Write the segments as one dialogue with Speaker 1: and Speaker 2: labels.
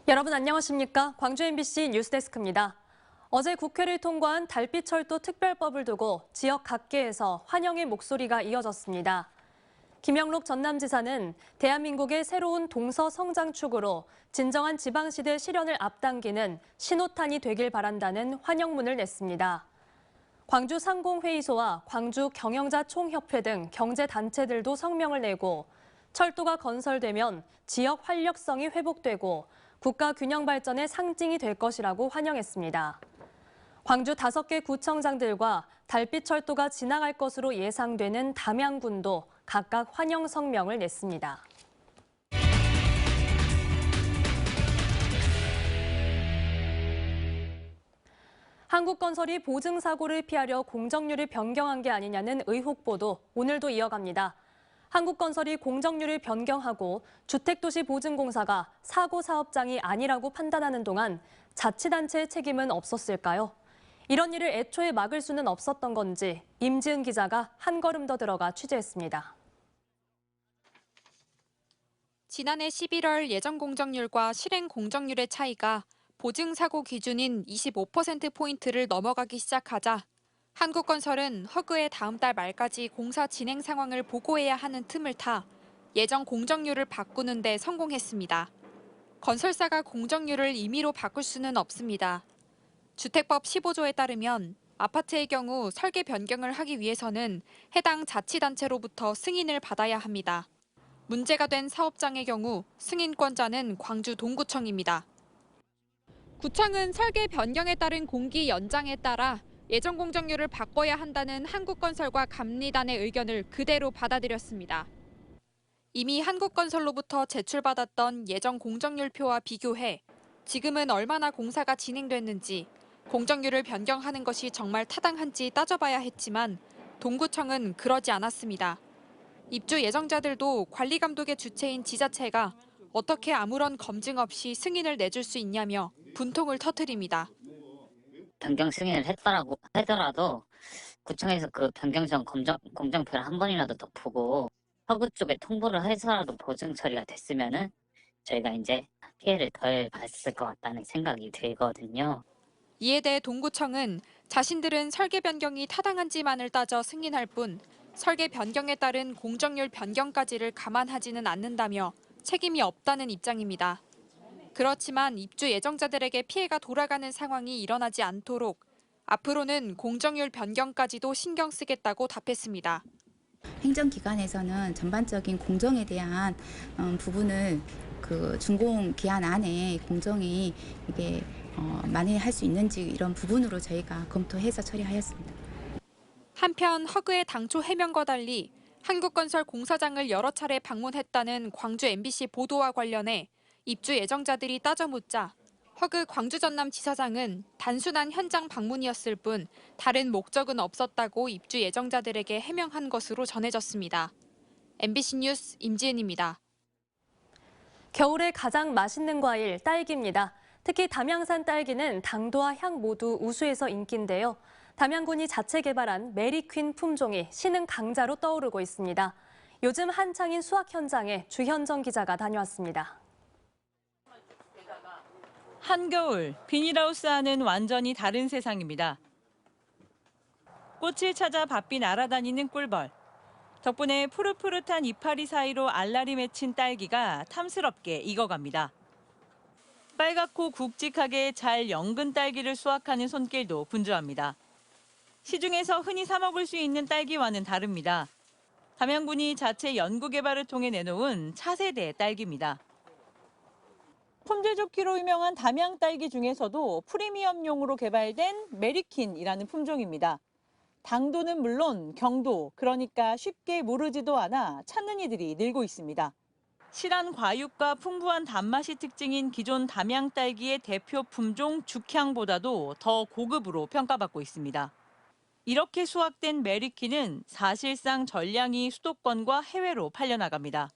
Speaker 1: 여러분 안녕하십니까? 광주 MBC 뉴스데스크입니다. 어제 국회를 통과한 달빛철도 특별법을 두고 지역 각계에서 환영의 목소리가 이어졌습니다. 김영록 전남지사는 대한민국의 새로운 동서 성장축으로 진정한 지방시대 실현을 앞당기는 신호탄이 되길 바란다는 환영문을 냈습니다. 광주 상공회의소와 광주 경영자 총협회 등 경제단체들도 성명을 내고 철도가 건설되면 지역 활력성이 회복되고 국가 균형 발전의 상징이 될 것이라고 환영했습니다. 광주 5개 구청장들과 달빛철도가 지나갈 것으로 예상되는 담양군도 각각 환영 성명을 냈습니다. 한국건설이 보증사고를 피하려 공정률을 변경한 게 아니냐는 의혹 보도 오늘도 이어갑니다. 한국건설이 공정률을 변경하고 주택도시보증공사가 사고 사업장이 아니라고 판단하는 동안 자치단체의 책임은 없었을까요? 이런 일을 애초에 막을 수는 없었던 건지 임지은 기자가 한 걸음 더 들어가 취재했습니다.
Speaker 2: 지난해 11월 예정 공정률과 실행 공정률의 차이가 보증사고 기준인 25%포인트를 넘어가기 시작하자 한국건설은 허그의 다음 달 말까지 공사 진행 상황을 보고해야 하는 틈을 타 예정 공정률을 바꾸는 데 성공했습니다. 건설사가 공정률을 임의로 바꿀 수는 없습니다. 주택법 15조에 따르면 아파트의 경우 설계 변경을 하기 위해서는 해당 자치단체로부터 승인을 받아야 합니다. 문제가 된 사업장의 경우 승인권자는 광주 동구청입니다. 구청은 설계 변경에 따른 공기 연장에 따라 예정 공정률을 바꿔야 한다는 한국건설과 감리단의 의견을 그대로 받아들였습니다. 이미 한국건설로부터 제출받았던 예정 공정률표와 비교해 지금은 얼마나 공사가 진행됐는지 공정률을 변경하는 것이 정말 타당한지 따져봐야 했지만 동구청은 그러지 않았습니다. 입주 예정자들도 관리감독의 주체인 지자체가 어떻게 아무런 검증 없이 승인을 내줄 수 있냐며 분통을 터뜨립니다.
Speaker 3: 변경 승인을 했다라고 하더라도 구청에서 그 변경 전 공정표를 한 번이라도 더 보고 서구 쪽에 통보를 해서라도 보증 처리가 됐으면은 저희가 이제 피해를 덜 봤을 것 같다는 생각이 들거든요.
Speaker 2: 이에 대해 동구청은 자신들은 설계 변경이 타당한지만을 따져 승인할 뿐 설계 변경에 따른 공정률 변경까지를 감안하지는 않는다며 책임이 없다는 입장입니다. 그렇지만 입주 예정자들에게 피해가 돌아가는 상황이 일어나지 않도록 앞으로는 공정률 변경까지도 신경 쓰겠다고 답했습니다.
Speaker 4: 행정기관에서는 전반적인 공정에 대한 부분을 그 준공 기한 안에 공정이 이게 만회할 수 있는지 이런 부분으로 저희가 검토해서 처리하였습니다.
Speaker 2: 한편 허그의 당초 해명과 달리 한국건설 공사장을 여러 차례 방문했다는 광주 MBC 보도와 관련해 입주 예정자들이 따져 묻자 허그 광주 전남 지사장은 단순한 현장 방문이었을 뿐 다른 목적은 없었다고 입주 예정자들에게 해명한 것으로 전해졌습니다. MBC 뉴스 임지은입니다.
Speaker 1: 겨울에 가장 맛있는 과일, 딸기입니다. 특히 담양산 딸기는 당도와 향 모두 우수해서 인기인데요. 담양군이 자체 개발한 메리퀸 품종이 신흥 강자로 떠오르고 있습니다. 요즘 한창인 수확 현장에 주현정 기자가 다녀왔습니다.
Speaker 5: 한겨울, 비닐하우스 안은 완전히 다른 세상입니다. 꽃을 찾아 바삐 날아다니는 꿀벌. 덕분에 푸릇푸릇한 이파리 사이로 알알이 맺힌 딸기가 탐스럽게 익어갑니다. 빨갛고 굵직하게 잘 연근 딸기를 수확하는 손길도 분주합니다. 시중에서 흔히 사 먹을 수 있는 딸기와는 다릅니다. 담양군이 자체 연구 개발을 통해 내놓은 차세대 딸기입니다. 품질 좋기로 유명한 담양 딸기 중에서도 프리미엄용으로 개발된 메리킨이라는 품종입니다. 당도는 물론 경도, 그러니까 쉽게 무르지도 않아 찾는 이들이 늘고 있습니다. 실한 과육과 풍부한 단맛이 특징인 기존 담양 딸기의 대표 품종 죽향보다도 더 고급으로 평가받고 있습니다. 이렇게 수확된 메리킨은 사실상 전량이 수도권과 해외로 팔려나갑니다.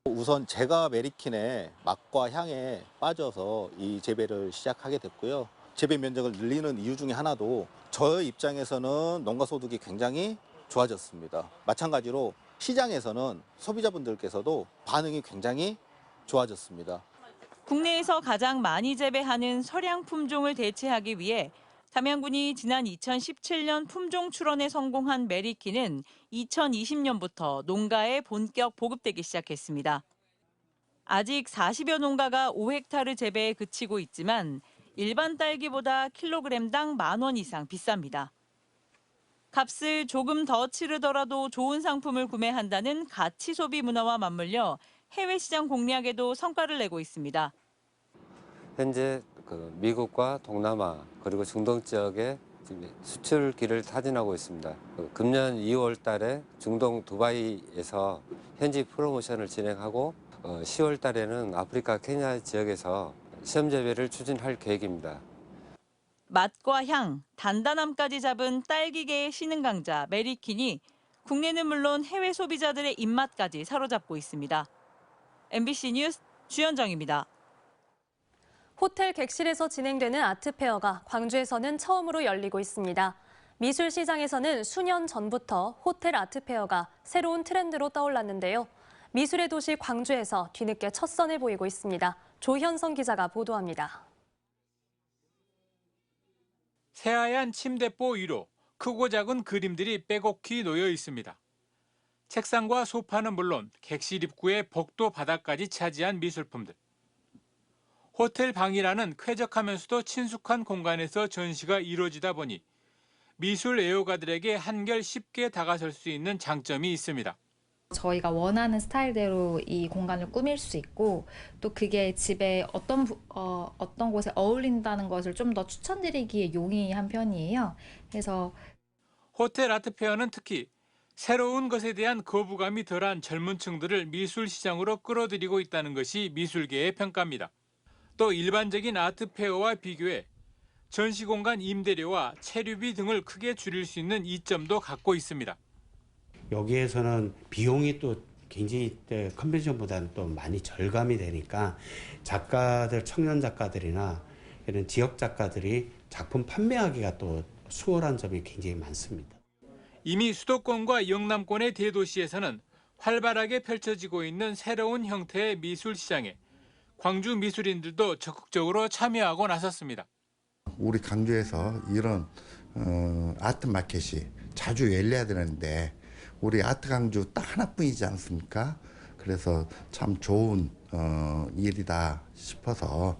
Speaker 6: 우선 제가 메리킨의 맛과 향에 빠져서 이 재배를 시작하게 됐고요. 재배 면적을 늘리는 이유 중에 하나도 저의 입장에서는 농가 소득이 굉장히 좋아졌습니다. 마찬가지로 시장에서는 소비자분들께서도 반응이 굉장히 좋아졌습니다.
Speaker 5: 국내에서 가장 많이 재배하는 서량 품종을 대체하기 위해 담양군이 지난 2017년 품종 출원에 성공한 메리키는 2020년부터 농가에 본격 보급되기 시작했습니다. 아직 40여 농가가 5헥타르 재배에 그치고 있지만 일반 딸기보다 킬로그램당 10,000원 이상 비쌉니다. 값을 조금 더 치르더라도 좋은 상품을 구매한다는 가치 소비 문화와 맞물려 해외 시장 공략에도 성과를 내고 있습니다.
Speaker 7: 현재 미국과 동남아 그리고 중동 지역에 수출기를 타진하고 있습니다. 금년 2월 달에 중동 두바이에서 현지 프로모션을 진행하고 10월 달에는 아프리카 케냐 지역에서 시험 재배를 추진할 계획입니다.
Speaker 5: 맛과 향, 단단함까지 잡은 딸기계의 신흥 강자 메리킨이 국내는 물론 해외 소비자들의 입맛까지 사로잡고 있습니다. MBC 뉴스 주현정입니다.
Speaker 1: 호텔 객실에서 진행되는 아트페어가 광주에서는 처음으로 열리고 있습니다. 미술시장에서는 수년 전부터 호텔 아트페어가 새로운 트렌드로 떠올랐는데요. 미술의 도시 광주에서 뒤늦게 첫 선을 보이고 있습니다. 조현성 기자가 보도합니다.
Speaker 8: 새하얀 침대보 위로 크고 작은 그림들이 빼곡히 놓여 있습니다. 책상과 소파는 물론 객실 입구의 복도 바닥까지 차지한 미술품들. 호텔 방이라는 쾌적하면서도 친숙한 공간에서 전시가 이루어지다 보니 미술 애호가들에게 한결 쉽게 다가설 수 있는 장점이 있습니다.
Speaker 9: 저희가 원하는 스타일대로 이 공간을 꾸밀 수 있고 또 그게 집에 어떤 곳에 어울린다는 것을 좀 더 추천드리기에 용이한 편이에요. 그래서
Speaker 8: 호텔 아트페어는 특히 새로운 것에 대한 거부감이 덜한 젊은 층들을 미술 시장으로 끌어들이고 있다는 것이 미술계의 평가입니다. 또 일반적인 아트페어와 비교해 전시공간 임대료와 체류비 등을 크게 줄일 수 있는 이점도 갖고 있습니다.
Speaker 10: 여기에서는 비용이 또 굉장히 컨벤션보다는 또 많이 절감이 되니까 작가들, 청년 작가들이나 이런 지역 작가들이 작품 판매하기가 또 수월한 점이 굉장히 많습니다.
Speaker 8: 이미 수도권과 영남권의 대도시에서는 활발하게 펼쳐지고 있는 새로운 형태의 미술 시장에 광주 미술인들도 적극적으로 참여하고 나섰습니다.
Speaker 11: 우리 광주에서 이런 아트 마켓이 자주 열려야 되는데 우리 아트 광주 딱 하나뿐이지 않습니까? 그래서 참 좋은 일이다 싶어서.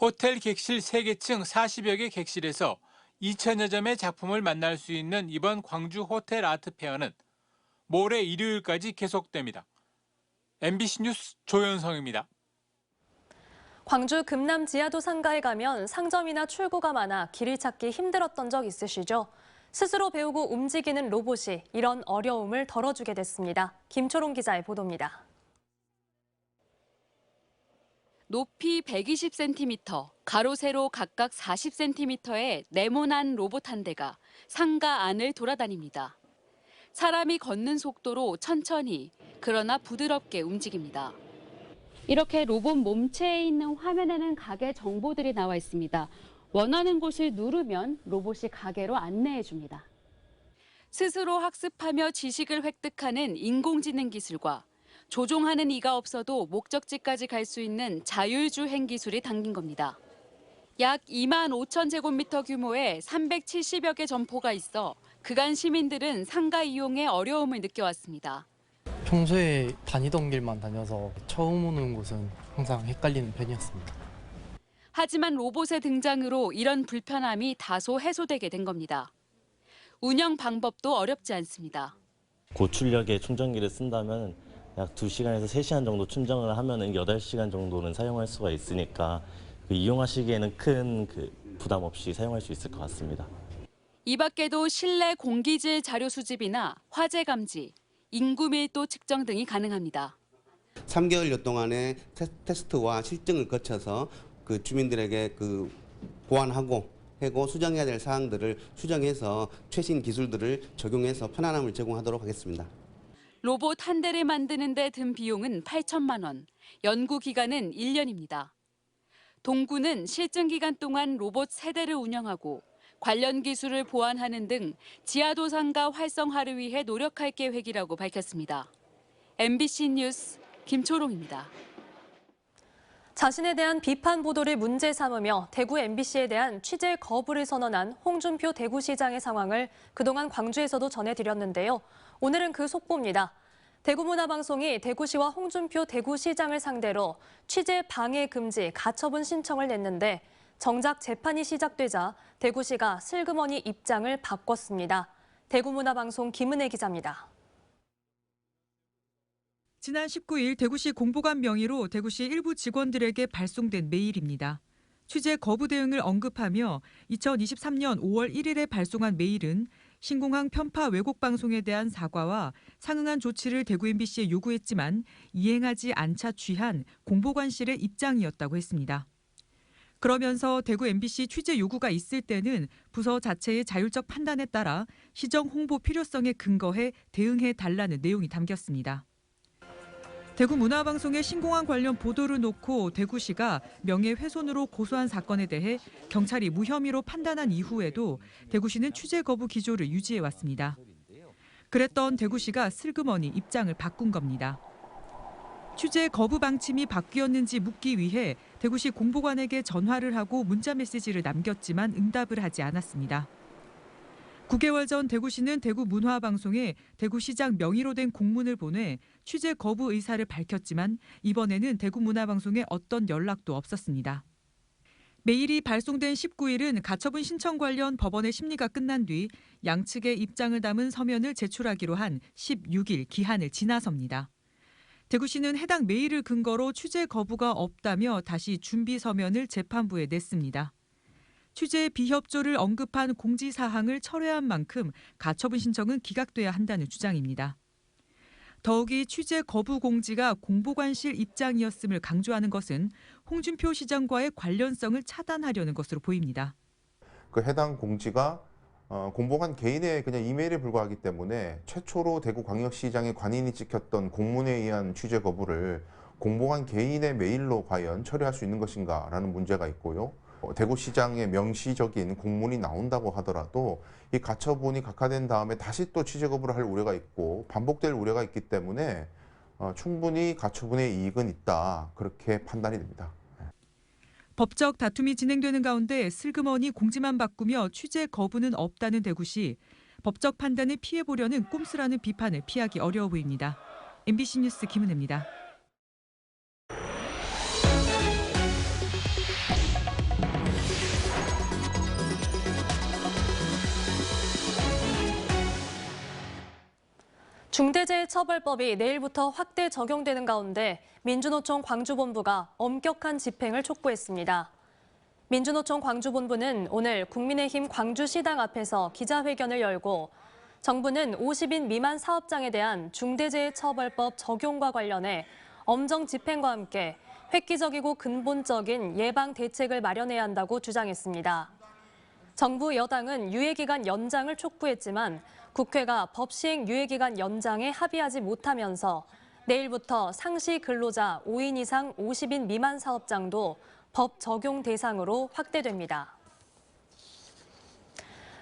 Speaker 8: 호텔 객실 3개층 40여 개 객실에서 2,000여 점의 작품을 만날 수 있는 이번 광주 호텔 아트페어는 모레 일요일까지 계속됩니다. MBC 뉴스 조현성입니다.
Speaker 1: 광주 금남 지하도 상가에 가면 상점이나 출구가 많아 길을 찾기 힘들었던 적 있으시죠? 스스로 배우고 움직이는 로봇이 이런 어려움을 덜어주게 됐습니다. 김초롱 기자의 보도입니다.
Speaker 12: 높이 120cm, 가로 세로 각각 40cm의 네모난 로봇 한 대가 상가 안을 돌아다닙니다. 사람이 걷는 속도로 천천히, 그러나 부드럽게 움직입니다. 이렇게 로봇 몸체에 있는 화면에는 가게 정보들이 나와 있습니다. 원하는 곳을 누르면 로봇이 가게로 안내해 줍니다. 스스로 학습하며 지식을 획득하는 인공지능 기술과 조종하는 이가 없어도 목적지까지 갈 수 있는 자율주행 기술이 담긴 겁니다. 약 25,000제곱미터 규모의 370여 개 점포가 있어 그간 시민들은 상가 이용에 어려움을 느껴왔습니다.
Speaker 13: 평소에 다니던 길만 다녀서 처음 오는 곳은 항상 헷갈리는 편이었습니다.
Speaker 12: 하지만 로봇의 등장으로 이런 불편함이 다소 해소되게 된 겁니다. 운영 방법도 어렵지 않습니다.
Speaker 14: 고출력의 충전기를 쓴다면 약 2시간에서 3시간 정도 충전을 하면 8시간 정도는 사용할 수가 있으니까 이용하시기에는 큰 부담 없이 사용할 수 있을 것 같습니다.
Speaker 12: 이 밖에도 실내 공기질 자료 수집이나 화재 감지, 인구 밀도 측정 등이 가능합니다.
Speaker 15: 3개월여 동안의 테스트와 실증을 거쳐서 그 주민들에게 보완하고 수정해야 될 사항들을 수정해서 최신 기술들을 적용해서 편안함을 제공하도록 하겠습니다.
Speaker 12: 로봇 한 대를 만드는 데 든 비용은 8천만 원, 연구 기간은 1년입니다. 동구는 실증 기간 동안 로봇 3대를 운영하고 관련 기술을 보완하는 등 지하도 상가 활성화를 위해 노력할 계획이라고 밝혔습니다. MBC 뉴스 김초롱입니다.
Speaker 1: 자신에 대한 비판 보도를 문제 삼으며 대구 MBC에 대한 취재 거부를 선언한 홍준표 대구시장의 상황을 그동안 광주에서도 전해드렸는데요. 오늘은 그 속보입니다. 대구문화방송이 대구시와 홍준표 대구시장을 상대로 취재 방해 금지 가처분 신청을 냈는데 정작 재판이 시작되자 대구시가 슬그머니 입장을 바꿨습니다. 대구문화방송 김은혜 기자입니다.
Speaker 16: 지난 19일 대구시 공보관 명의로 대구시 일부 직원들에게 발송된 메일입니다. 취재 거부 대응을 언급하며 2023년 5월 1일에 발송한 메일은 신공항 편파 왜곡 방송에 대한 사과와 상응한 조치를 대구 MBC에 요구했지만 이행하지 않자 취한 공보관실의 입장이었다고 했습니다. 그러면서 대구 MBC 취재 요구가 있을 때는 부서 자체의 자율적 판단에 따라 시정 홍보 필요성에 근거해 대응해 달라는 내용이 담겼습니다. 대구문화방송의 신공항 관련 보도를 놓고 대구시가 명예훼손으로 고소한 사건에 대해 경찰이 무혐의로 판단한 이후에도 대구시는 취재 거부 기조를 유지해왔습니다. 그랬던 대구시가 슬그머니 입장을 바꾼 겁니다. 취재 거부 방침이 바뀌었는지 묻기 위해 대구시 공보관에게 전화를 하고 문자 메시지를 남겼지만 응답을 하지 않았습니다. 9개월 전 대구시는 대구문화방송에 대구시장 명의로 된 공문을 보내 취재 거부 의사를 밝혔지만 이번에는 대구문화방송에 어떤 연락도 없었습니다. 메일이 발송된 19일은 가처분 신청 관련 법원의 심리가 끝난 뒤 양측의 입장을 담은 서면을 제출하기로 한 16일 기한을 지나섭니다. 대구시는 해당 메일을 근거로 취재 거부가 없다며 다시 준비 서면을 재판부에 냈습니다. 취재 비협조를 언급한 공지사항을 철회한 만큼 가처분 신청은 기각돼야 한다는 주장입니다. 더욱이 취재 거부 공지가 공보관실 입장이었음을 강조하는 것은 홍준표 시장과의 관련성을 차단하려는 것으로 보입니다.
Speaker 17: 그 해당 공지가 공보관 개인의 그냥 이메일에 불과하기 때문에 최초로 대구광역시장의 관인이 찍혔던 공문에 의한 취재 거부를 공보관 개인의 메일로 과연 처리할 수 있는 것인가라는 문제가 있고요. 대구시장의 명시적인 공문이 나온다고 하더라도 이 가처분이 각하된 다음에 다시 또 취재 거부를 할 우려가 있고 반복될 우려가 있기 때문에 충분히 가처분의 이익은 있다, 그렇게 판단이 됩니다.
Speaker 16: 법적 다툼이 진행되는 가운데 슬그머니 공지만 바꾸며 취재 거부는 없다는 대구시, 법적 판단을 피해보려는 꼼수라는 비판을 피하기 어려워 보입니다. MBC 뉴스 김은혜입니다.
Speaker 1: 중대재해처벌법이 내일부터 확대 적용되는 가운데 민주노총 광주본부가 엄격한 집행을 촉구했습니다. 민주노총 광주본부는 오늘 국민의힘 광주시당 앞에서 기자회견을 열고 정부는 50인 미만 사업장에 대한 중대재해처벌법 적용과 관련해 엄정 집행과 함께 획기적이고 근본적인 예방 대책을 마련해야 한다고 주장했습니다. 정부 여당은 유예기간 연장을 촉구했지만 국회가 법 시행 유예기간 연장에 합의하지 못하면서 내일부터 상시 근로자 5인 이상 50인 미만 사업장도 법 적용 대상으로 확대됩니다.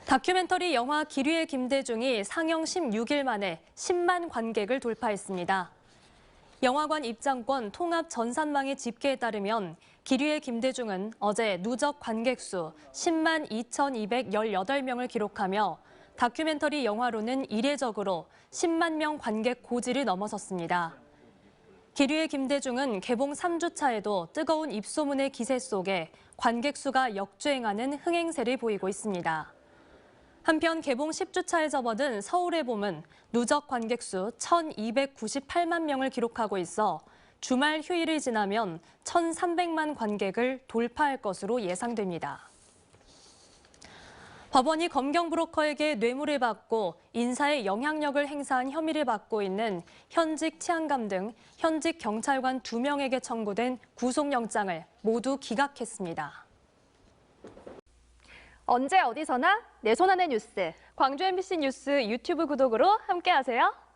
Speaker 1: 다큐멘터리 영화 기류의 김대중이 상영 16일 만에 10만 관객을 돌파했습니다. 영화관 입장권 통합 전산망의 집계에 따르면 기류의 김대중은 어제 누적 관객 수 10만 2,218명을 기록하며 다큐멘터리 영화로는 이례적으로 10만 명 관객 고지를 넘어섰습니다. 기류의 김대중은 개봉 3주차에도 뜨거운 입소문의 기세 속에 관객 수가 역주행하는 흥행세를 보이고 있습니다. 한편 개봉 10주차에 접어든 서울의 봄은 누적 관객 수 1,298만 명을 기록하고 있어 주말 휴일을 지나면 1,300만 관객을 돌파할 것으로 예상됩니다. 법원이 검경 브로커에게 뇌물을 받고 인사에 영향력을 행사한 혐의를 받고 있는 현직 치안감 등 현직 경찰관 2명에게 청구된 구속영장을 모두 기각했습니다.
Speaker 18: 언제 어디서나 내 손 안의 뉴스. 광주 MBC 뉴스 유튜브 구독으로 함께하세요.